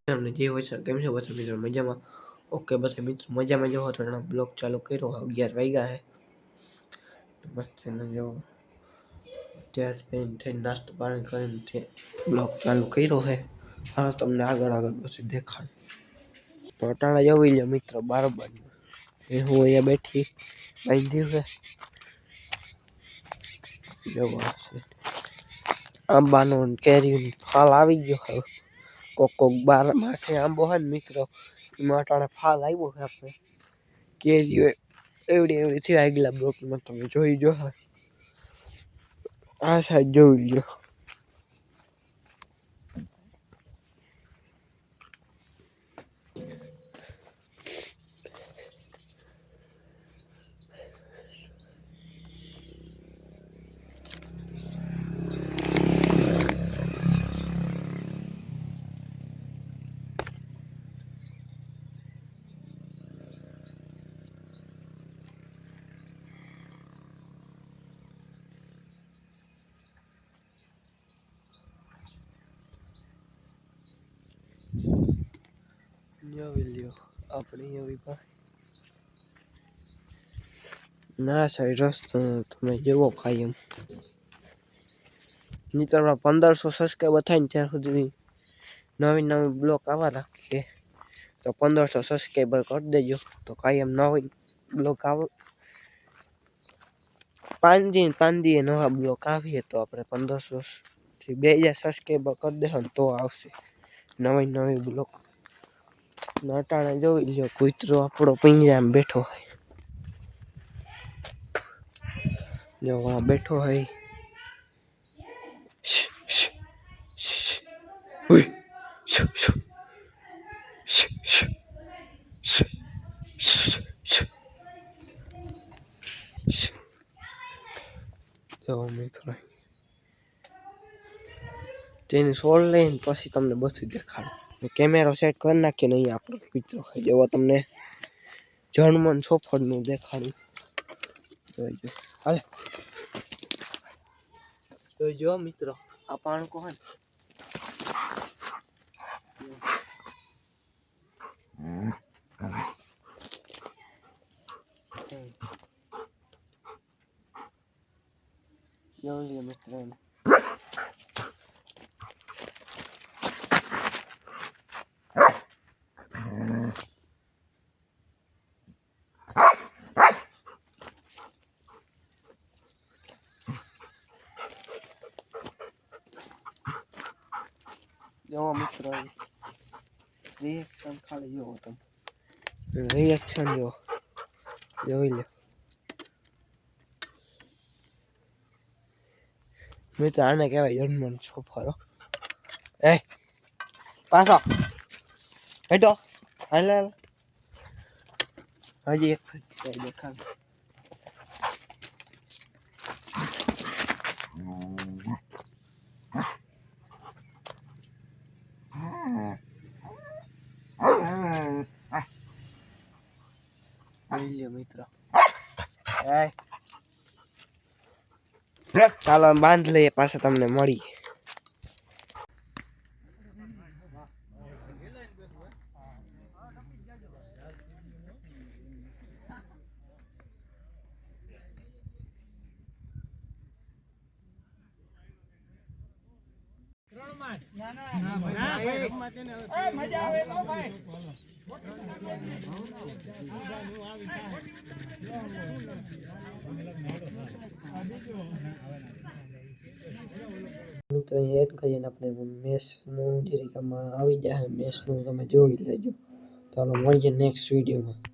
તમને જે હોય સર કેમ છો બધા મિત્રો મજામાં? ઓકે બધા મિત્રો મજામાં જો તો બ્લોગ ચાલુ કર્યો 11 વાગ્યા છે મસ્ત જો ત્યાં થઈને નાસ્તો પાણી કરીને બ્લોગ ચાલુ કર્યો છે. હા તમને આગળ પછી દેખાડ તો અટાણા જોઈ લો મિત્રો બરાબર એ હું અહીંયા બેઠી બાંધ્યું છે જોવા આંબાનો કેરીનો ફાલ આવી ગયો હવે કોક 12 માસે આંબો હોય ને મિત્રો એમાં અટાણે ફાલ આવ્યો છે આપણે કેરીઓ એવડી થી આગલા બ્લોકમાં તમે જોઈ જો આ સાઈડ જોઈ લો લ્યો આપણે અહીંયા ના સાઈડ રસ્તો તમે જેવો ખાઈ એમ મિત્રો 1500 સબસ્ક્રાઈબર થાય ને ત્યાં સુધી નવી બ્લોક આવવા રાખીએ તો 1500 સબસ્ક્રાઈબર કરી દેજો તો કાંઈ એમ નવી બ્લોક આવો 5 દી નવા બ્લોક આવીએ તો આપણે 1500 થી 2000 સબસ્ક્રાઈબર કરી દેજો તો આવશે નવી બ્લોક નટાણે જોઈ લ્યો કૂતરો આપણો પિંજરામાં બેઠો હોય જો આ બેઠો હોય મિત્રો તેની સોળ લઈને પછી તમને બધું દેખાડું કેમેરો સેટ કરી નાખીને અહીંયા આપણો મિત્રો જેવો તમને જર્મન સોફળનું દેખાડું જોઈજો હાલે જોઈજો મિત્રો આ પાણકો હોય જોઈ મિત્રો જો મિત્રો રિએક્શન ખાલી જોવો તમે રિએક્શન જોઈ લો મિત્રો આને કહેવાય જન્મન સોફરો એ પાછો હેઠો હાલ હજી એક દેખાડ મિત્રો ચાલો બાંધ લઈએ પાછા તમને મળી મજા આવે તો ભાઈ મિત્રો એડ કરીને આપણે મેસનું જે રીતમાં આવી જાય મેસનું તમે જોઈ લેજો ચાલો મળીએ નેક્સ્ટ વિડીયોમાં